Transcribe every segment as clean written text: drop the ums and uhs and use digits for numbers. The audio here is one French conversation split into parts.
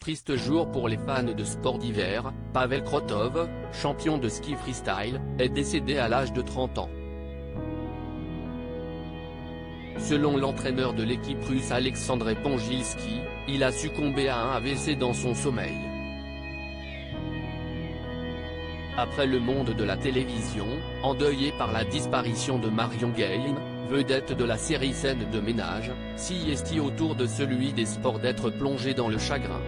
triste jour pour les fans de sport d'hiver. Pavel Krotov, champion de ski freestyle, est décédé à l'âge de 30 ans. Selon l'entraîneur de l'équipe russe Alexandre Pongilski, il a succombé à un AVC dans son sommeil. Après le monde de la télévision, endeuillé par la disparition de Marion Gagne, vedette de la série Scène de ménage, si est autour de celui des sports d'être plongé dans le chagrin.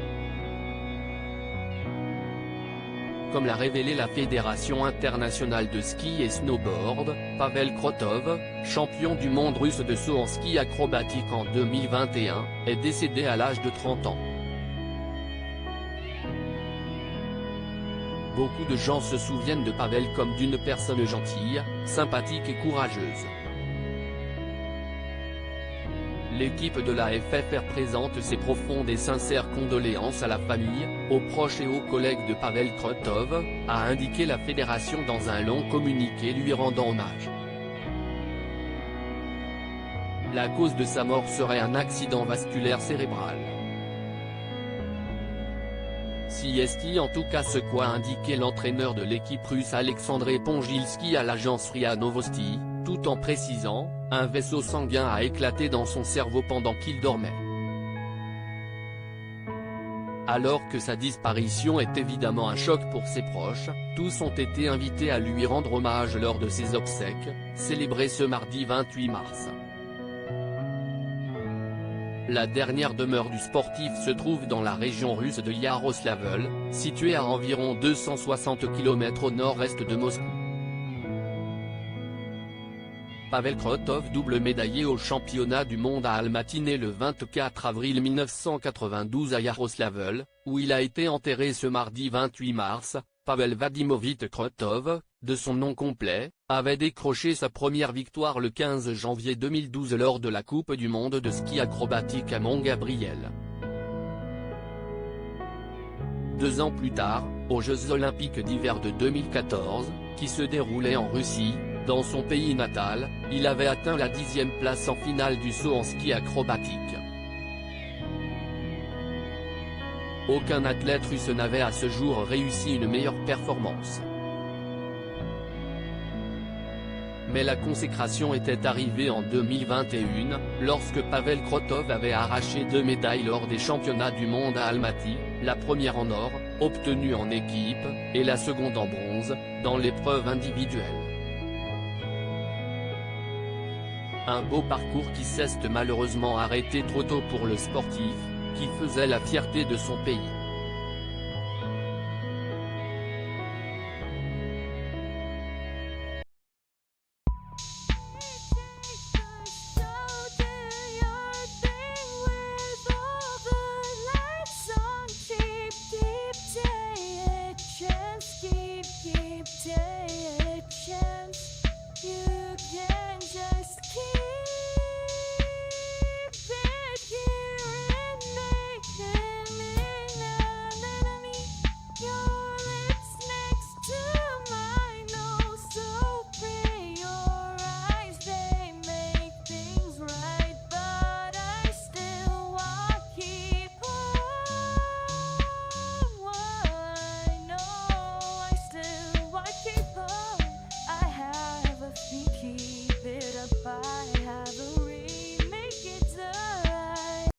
Comme l'a révélé la Fédération internationale de ski et snowboard, Pavel Krotov, champion du monde russe de saut en ski acrobatique en 2021, est décédé à l'âge de 30 ans. Beaucoup de gens se souviennent de Pavel comme d'une personne gentille, sympathique et courageuse. L'équipe de la FFR présente ses profondes et sincères condoléances à la famille, aux proches et aux collègues de Pavel Krotov, a indiqué la fédération dans un long communiqué lui rendant hommage. La cause de sa mort serait un accident vasculaire cérébral. CST en tout cas, ce qu'a indiqué l'entraîneur de l'équipe russe Alexandre Pongilski à l'agence RIA Novosti, tout en précisant, un vaisseau sanguin a éclaté dans son cerveau pendant qu'il dormait. Alors que sa disparition est évidemment un choc pour ses proches, tous ont été invités à lui rendre hommage lors de ses obsèques, célébrées ce mardi 28 mars. La dernière demeure du sportif se trouve dans la région russe de Yaroslavl, située à environ 260 km au nord-est de Moscou. Pavel Krotov, double médaillé au championnat du monde à Almaty, né le 24 avril 1992 à Yaroslavl, où il a été enterré ce mardi 28 mars, Pavel Vadimovitch Krotov, de son nom complet, avait décroché sa première victoire le 15 janvier 2012 lors de la Coupe du monde de ski acrobatique à Mont-Gabriel. 2 ans plus tard, aux Jeux olympiques d'hiver de 2014, qui se déroulaient en Russie, dans son pays natal, il avait atteint la 10e place en finale du saut en ski acrobatique. Aucun athlète russe n'avait à ce jour réussi une meilleure performance. Mais la consécration était arrivée en 2021, lorsque Pavel Krotov avait arraché 2 médailles lors des championnats du monde à Almaty, la première en or, obtenue en équipe, et la seconde en bronze, dans l'épreuve individuelle. Un beau parcours qui s'est malheureusement arrêté trop tôt pour le sportif, qui faisait la fierté de son pays.